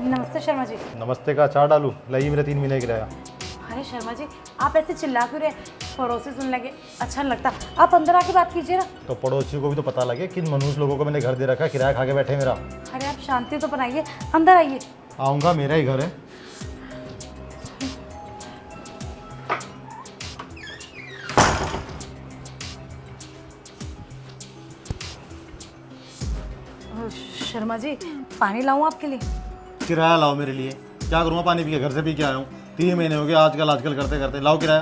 नमस्ते शर्मा जी। नमस्ते का चार डालू, लाइए मेरे 3 महीने किराया। अरे शर्मा जी, आप ऐसे चिल्ला क्यों रहे? पड़ोसी सुन लगे अच्छा नहीं लगता। आप अंदर आके बात कीजिए ना। तो पड़ोसियों को भी तो पता लगे किन मनुष्य लोगों को मैंने घर दे रखा है, किराया खा के बैठे मेरा। अरे आप शांति तो बनाइए, अंदर आइए। आऊँगा, मेरा ही घर है। शर्मा जी, पानी लाऊं आपके लिए? किराया लाओ मेरे लिए। क्या करूँगा, पानी पी के घर से पी के आया हूँ। 3 महीने हो गए आजकल करते करते। लाओ किराया।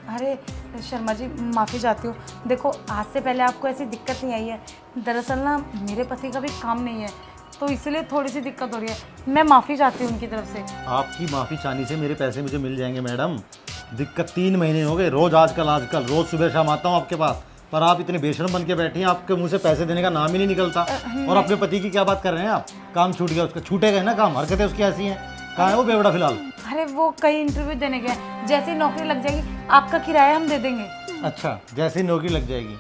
अरे शर्मा जी, माफ़ी चाहती हूँ। देखो, आज से पहले आपको ऐसी दिक्कत नहीं आई है। दरअसल ना मेरे पति का भी काम नहीं है, तो इसलिए थोड़ी सी दिक्कत हो रही है। मैं माफ़ी चाहती हूँ उनकी तरफ से। आपकी माफ़ी चाहने से मेरे पैसे मुझे मिल जाएंगे मैडम। दिक्कत 3 महीने हो गए, रोज़ आजकल रोज़ सुबह शाम आता हूँ आपके पास, पर आप इतने बेशरम बन के बैठी हैं, आपके मुंह से पैसे देने का नाम ही नहीं निकलता। और अपने पति की क्या बात कर रहे हैं आप? काम छूट गया उसका, छूटेगा ना काम, हरकतें उसकी ऐसी हैं। कहाँ है वो बेवड़ा फिलहाल? अरे वो कहीं इंटरव्यू देने गया, जैसे ही नौकरी लग जाएगी आपका किराया हम दे देंगे। अच्छा, जैसे ही नौकरी लग जाएगी?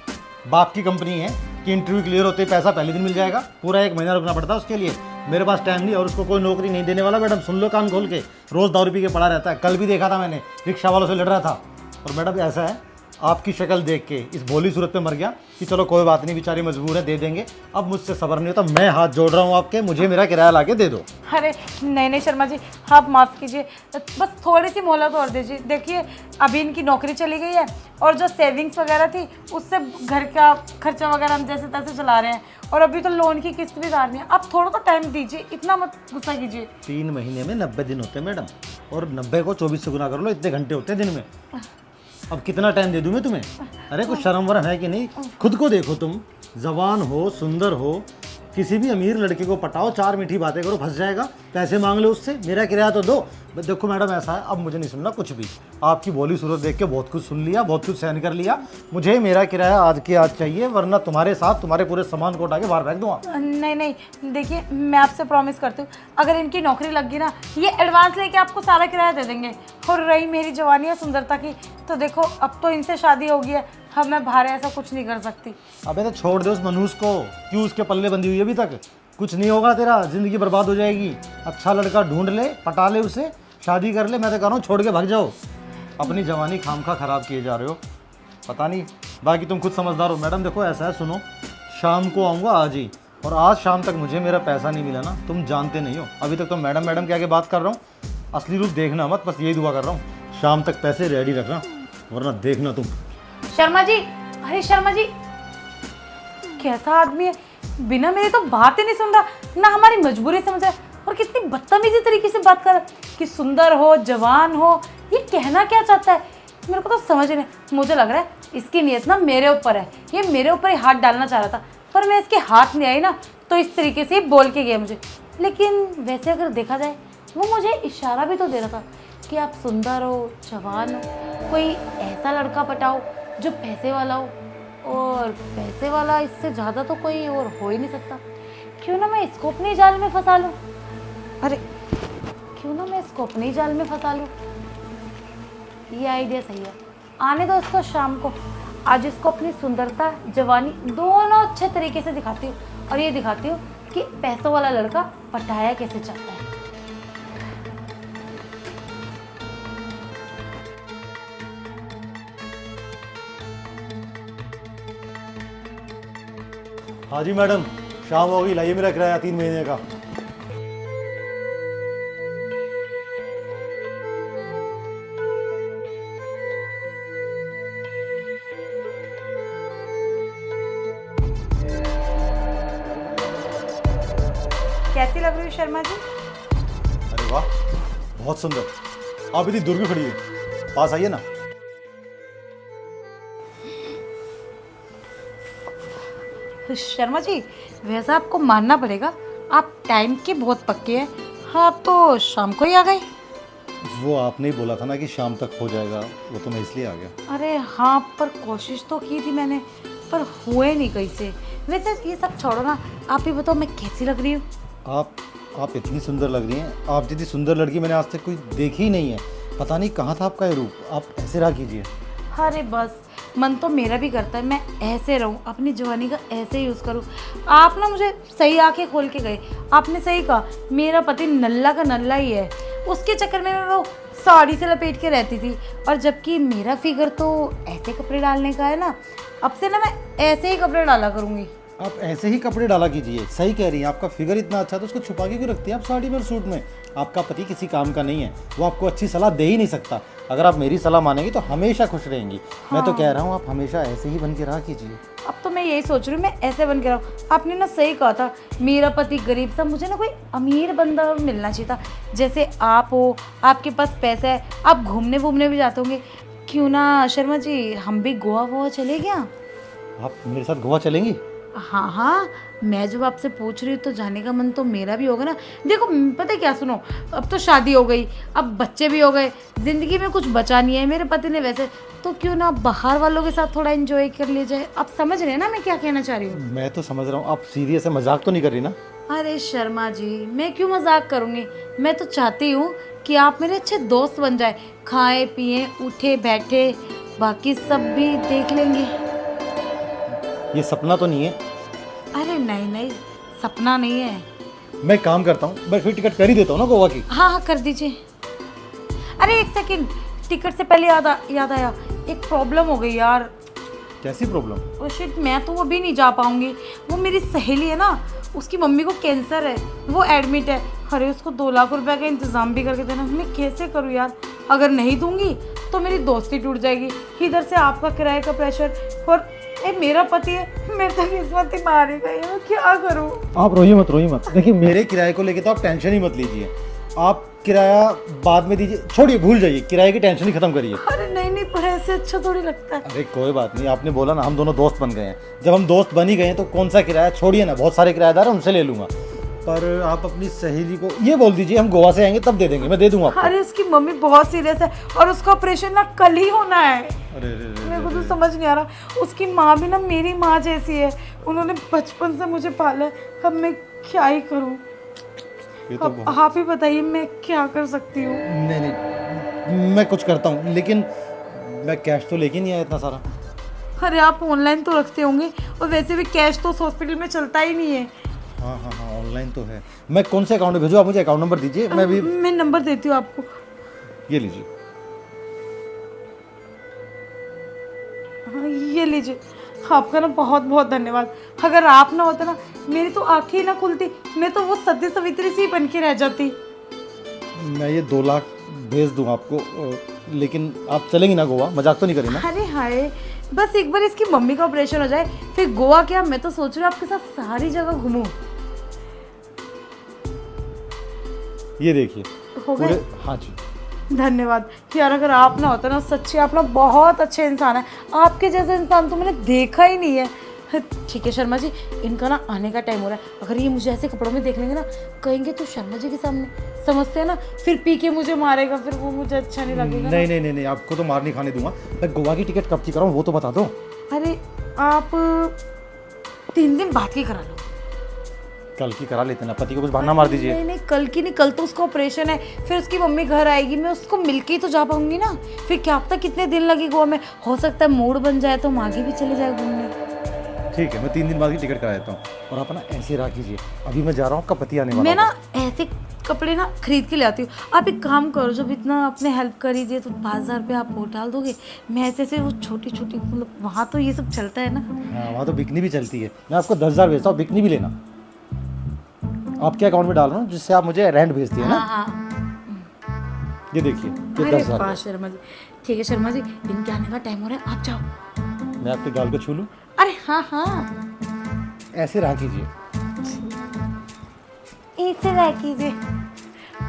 बाप की कंपनी है कि इंटरव्यू क्लियर होते ही पैसा पहले दिन मिल जाएगा? पूरा 1 महीना रुकना पड़ता है उसके लिए। मेरे पास टाइम नहीं और उसको कोई नौकरी नहीं देने वाला। मैडम सुन लो कान खोल के, रोज़ दारू पी के पड़ा रहता है। कल भी देखा था मैंने, रिक्शा वालों से लड़ रहा था। और मैडम ऐसा है, आपकी शक्ल देख के इस भोली सूरत पे मर गया कि चलो कोई बात नहीं, बेचारी मजबूर है, दे देंगे। अब मुझसे सब्र नहीं होता, मैं हाथ जोड़ रहा हूँ आपके, मुझे मेरा किराया ला के दे दो। अरे नहीं शर्मा जी, आप माफ़ कीजिए, बस थोड़ी सी मोहलत और दीजिए। देखिए, अभी इनकी नौकरी चली गई है और जो सेविंग्स वगैरह थी उससे घर का खर्चा वगैरह हम जैसे तैसे चला रहे हैं, और अभी तो लोन की किस्त भी उतारनी है। आप थोड़ा तो टाइम दीजिए, इतना मत गुस्सा कीजिए। 3 महीने में 90 दिन होते हैं मैडम, और 90 को 24 से गुना कर लो, इतने घंटे होते हैं दिन में। अब कितना टाइम दे दूं मैं तुम्हें? अरे कुछ शर्म वरम है कि नहीं? खुद को देखो, तुम जवान हो, सुंदर हो, किसी भी अमीर लड़के को पटाओ, 4 मीठी बातें करो, फंस जाएगा। पैसे मांग लो उससे, मेरा किराया तो दो। देखो मैडम, ऐसा है, अब मुझे नहीं सुनना कुछ भी। आपकी भोली सूरत देख के बहुत कुछ सुन लिया, बहुत कुछ सहन कर लिया। मुझे मेरा किराया आज के आज चाहिए, वरना तुम्हारे साथ तुम्हारे पूरे सामान को उठा के बाहर फेंक दूंगा। नहीं, देखिए मैं आपसे प्रॉमिस करती हूँ, अगर इनकी नौकरी लग गई ना, ये एडवांस लेके आपको सारा किराया दे देंगे। और रही मेरी जवानी और सुंदरता की, तो देखो अब तो इनसे शादी हो गई है, अब मैं बाहर ऐसा कुछ नहीं कर सकती। अबे तो छोड़ दे उस मनुष्य को, क्यों उसके पल्ले बंधी हुई है अभी तक? कुछ नहीं होगा तेरा, जिंदगी बर्बाद हो जाएगी। अच्छा लड़का ढूंढ ले, पटा ले उसे, शादी कर ले। मैं तो कह रहा हूँ छोड़ के भाग जाओ। अपनी जवानी खामखा खराब किए जा रहे हो, पता नहीं। बाकी तुम खुद समझदार हो मैडम। देखो ऐसा है, सुनो, शाम को आऊँगा आज ही, और आज शाम तक मुझे मेरा पैसा नहीं मिला ना, तुम जानते नहीं हो। अभी तक तो मैडम मैडम के आगे बात कर रहा हूँ, असली रूप देखना मत, बस यही दुआ कर रहा हूँ। शाम तक पैसे रेडी रखना, वरना देखना तुम। शर्मा जी, अरे शर्मा जी, कैसा आदमी है, बिना मेरे तो बात ही नहीं सुन रहा, ना हमारी मजबूरी समझ रहा है, और कितनी बदतमीजी तरीके से बात कर रहा है कि सुंदर हो, जवान हो। ये कहना क्या चाहता है, मेरे को तो समझ नहीं। मुझे लग रहा है इसकी नीयत ना मेरे ऊपर है, ये मेरे ऊपर ही हाथ डालना चाह रहा था, पर मैं इसके हाथ नहीं आई ना, तो इस तरीके से ही बोल के गया मुझे। लेकिन वैसे अगर देखा जाए, वो मुझे इशारा भी तो दे रहा था कि आप सुंदर हो, जवान हो, कोई ऐसा लड़का पटाओ जो पैसे वाला हो, और पैसे वाला इससे ज़्यादा तो कोई और हो ही नहीं सकता। क्यों ना मैं इसको अपने जाल में फंसा लूँ? अरे क्यों ना मैं इसको अपने जाल में फंसा लूँ? ये आइडिया सही है। आने दो इसको शाम को, आज इसको अपनी सुंदरता, जवानी दोनों अच्छे तरीके से दिखाती हूँ, और ये दिखाती हूँ कि पैसों वाला लड़का पटाया कैसे चाहता है। हाँ जी मैडम, शाम हो गई, लाइए मेरा किराया 3 महीने का। कैसी लग रही हो शर्मा जी? अरे वाह, बहुत सुंदर। आप इतनी दूर क्यों खड़ी है? पास आइए ना। शर्मा जी, वैसा आपको मानना पड़ेगा, आप टाइम के बहुत पक्के हैं। हाँ, आप तो शाम को ही आ गए। वो आपने ही बोला था ना कि शाम तक हो जाएगा, वो तो मैं इसलिए आ गया। अरे हाँ, पर कोशिश तो की थी मैंने, पर हुए नहीं कैसे। वैसे ये सब छोड़ो ना, आप ही बताओ मैं कैसी लग रही हूँ? आप इतनी सुंदर लग रही हैं। आप जितनी सुंदर लड़की मैंने आज तक कोई देखी ही नहीं है। पता नहीं कहाँ था आपका ये रूप। आप ऐसे रहा कीजिए। अरे बस, मन तो मेरा भी करता है मैं ऐसे रहूं, अपनी जवानी का ऐसे यूज़ करूं। आप ना मुझे सही आंखें खोल के गए, आपने सही कहा, मेरा पति नल्ला का नल्ला ही है। उसके चक्कर में मैं वो साड़ी से लपेट के रहती थी, और जबकि मेरा फिगर तो ऐसे कपड़े डालने का है ना, अब से ना मैं ऐसे ही कपड़े डाला करूँगी। आप ऐसे ही कपड़े डाला कीजिए, सही कह रही हैं। आपका फिगर इतना अच्छा तो उसको छुपा के क्यों रखती हैं आप साड़ी में और सूट में? आपका पति किसी काम का नहीं है, वो आपको अच्छी सलाह दे ही नहीं सकता। अगर आप मेरी सलाह मानेंगी तो हमेशा खुश रहेंगी। मैं तो कह रहा हूँ आप हमेशा ऐसे ही बन के रहा कीजिए। अब तो मैं यही सोच रही हूँ, मैं ऐसे बन के रहूँ। आपने ना सही कहा था, मेरा पति गरीब था, मुझे ना कोई अमीर बंदा मिलना चाहिए था। जैसे आप हो, आपके पास पैसा है, आप घूमने वूमने भी जाते होंगे। क्यों ना शर्मा जी, हम भी गोवा वोवा चले क्या? आप मेरे साथ गोवा चलेंगी? हाँ हाँ, मैं जब आपसे पूछ रही हूँ तो जाने का मन तो मेरा भी होगा ना। देखो पता है क्या, सुनो, अब तो शादी हो गई, अब बच्चे भी हो गए, ज़िंदगी में कुछ बचा नहीं है मेरे पति ने वैसे, तो क्यों ना बाहर वालों के साथ थोड़ा एंजॉय कर लिया जाए। आप समझ रहे हैं ना मैं क्या कहना चाह रही हूँ? मैं तो समझ रहा हूँ, आप सीरियस है, मजाक तो नहीं कर रही ना? अरे शर्मा जी, मैं क्यों मजाक करूँगी, मैं तो चाहती हूँ कि आप मेरे अच्छे दोस्त बन जाए, खाए पिए उठे बैठे, बाकी सब भी देख लेंगे। ये सपना तो नहीं है? अरे नहीं नहीं, सपना नहीं है। मैं काम करता हूँ, मैं फिर टिकट कर ही देता हूँ ना गोवा की। हाँ हाँ कर दीजिए। अरे एक सेकंड, टिकट से पहले याद आया, एक प्रॉब्लम हो गई यार। कैसी प्रॉब्लम? ओ शिट, मैं तो अभी नहीं जा पाऊंगी। वो मेरी सहेली है ना, उसकी मम्मी को कैंसर है, वो एडमिट है। अरे उसको 2 लाख रुपए का इंतजाम भी करके देना, मैं कैसे करूँ यार? अगर नहीं दूंगी तो मेरी दोस्ती टूट जाएगी, इधर से आपका किराए का प्रेशर, और मेरा पति है, मेरे तो किस्मत ही मारी गई है, मैं क्या करूँ? आप रोइए मत। देखिए मेरे किराए को लेके तो आप टेंशन ही मत लीजिए, आप किराया बाद में दीजिए, छोड़िए, भूल जाइए, किराए की टेंशन ही खत्म करिए। अरे नहीं नहीं, पर ऐसे अच्छा थोड़ी लगता है। अरे कोई बात नहीं, आपने बोला ना हम दोनों दोस्त बन गए हैं, जब हम दोस्त बन ही गए हैं तो कौन सा किराया, छोड़िए ना, बहुत सारे किराएदार हैं, उनसे ले लूंगा। पर आप अपनी सहेली को ये बोल दीजिए हम गोवा से आएंगे तब दे देंगे, मैं दे दूंगा आपको। अरे उसकी मम्मी बहुत सीरियस है और उसका ऑपरेशन ना कल ही होना है। अरे मेरे को तो समझ नहीं आ रहा, उसकी माँ भी ना मेरी माँ जैसी है, उन्होंने बचपन से मुझे पाला है, अब मैं क्या ही करूँ? ये तो अब आप ही बताइए मैं क्या कर सकती हूँ? नहीं, मैं कुछ करता हूँ, लेकिन मैं कैश तो लेके नहीं आया इतना सारा। अरे आप ऑनलाइन तो रखते होंगे, और वैसे भी कैश तो हॉस्पिटल में चलता ही नहीं है। हाँ, ऑनलाइन तो है। मैं कौन से अकाउंट में भेजूँ? आप मुझे अकाउंट नंबर दीजिए, मैं नंबर देती हूँ आपको, ये लीजिए। हाँ ये लीजिए। आपका ना बहुत बहुत धन्यवाद, अगर आप ना होते ना मेरी तो आंखें ही ना खुलती, मैं तो वो सती सवित्री सी बन के रह जाती। मैं ये 2 लाख भेज दूँ आपको, लेकिन आप चलेंगी ना गोवा? मजाक तो नहीं करी ना? अरे हाय, बस एक बार इसकी मम्मी का ऑपरेशन हो जाए, फिर गोवा क्या, मैं तो सोच रही हूँ आपके साथ सारी जगह घूमूं। ये देखिए हो गए? हाँ जी। धन्यवाद यार, अगर आप ना होते ना, सच्ची आप ना बहुत अच्छे इंसान है, आपके जैसे इंसान तो मैंने देखा ही नहीं है। ठीक है शर्मा जी, इनका ना आने का टाइम हो रहा है, अगर ये मुझे ऐसे कपड़ों में देख लेंगे ना, कहेंगे तो शर्मा जी के सामने, समझते हैं ना, फिर पी के मुझे मारेगा, फिर वो मुझे अच्छा नहीं लगेगा। नहीं, आपको तो मार नहीं खाने दूंगा। मैं गोवा की टिकट कब की कराऊं वो तो बता दो। अरे आप 3 दिन बाद की करा लो। कल की करा लेते ना, पति को कुछ बहाना मार दीजिए। नहीं कल की नहीं, कल तो उसका ऑपरेशन है, फिर उसकी मम्मी घर आएगी, मैं उसको मिलके ही तो जा पाऊंगी ना, फिर क्या पता कितने दिन लगे गोवा में, हो सकता है मूड बन जाए तो हम आगे भी चले जाए घूमने। ठीक है, मैं 3 दिन बाद की टिकट करा देता हूँ, और आप ना ऐसे रहा कीजिए, अभी मैं जा रहा हूँ, आपका पति आने वाला मैं ना ऐसे कपड़े ना खरीद के ले आती हूँ। आप एक काम करो, जब इतना आपने हेल्प करी दिए तो 5,000 रुपये आप और डाल दोगे, मैं ऐसे वो छोटी छोटी, मतलब वहाँ तो ये सब चलता है ना। हाँ, वहाँ तो बिकनी भी चलती है, मैं आपको 10,000 भेजता हूँ, बिकनी भी लेना। आपके अकाउंट में डाल रहा हूँ जिससे आप मुझे रेंट भेजती है ना। हाँ। ये देखिए, ये अरे 10,000। वाह शर्मा जी, ठीक है शर्मा जी, इनके आने का टाइम हो रहा है, आप जाओ। मैं आपके गाल को छू लूँ? अरे हाँ, ऐसे रहा कीजिए। ऐसे रह कीजिए।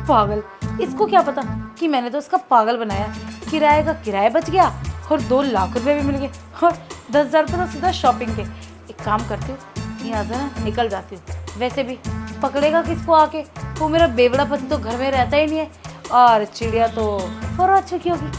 पागल, इसको क्या पता कि मैंने तो उसका पागल बनाया, किराए का किराया बच गया और 2 लाख रुपए भी मिल गए, और 10,000 रुपये तो सीधा शॉपिंग के। एक काम करती हूँ, यहाँ से ना निकल जाती हूँ, वैसे भी पकड़ेगा किसको आके, वो मेरा बेवड़ा पति तो घर में रहता ही नहीं है, और चिड़िया तो फौरन चुकी होगी।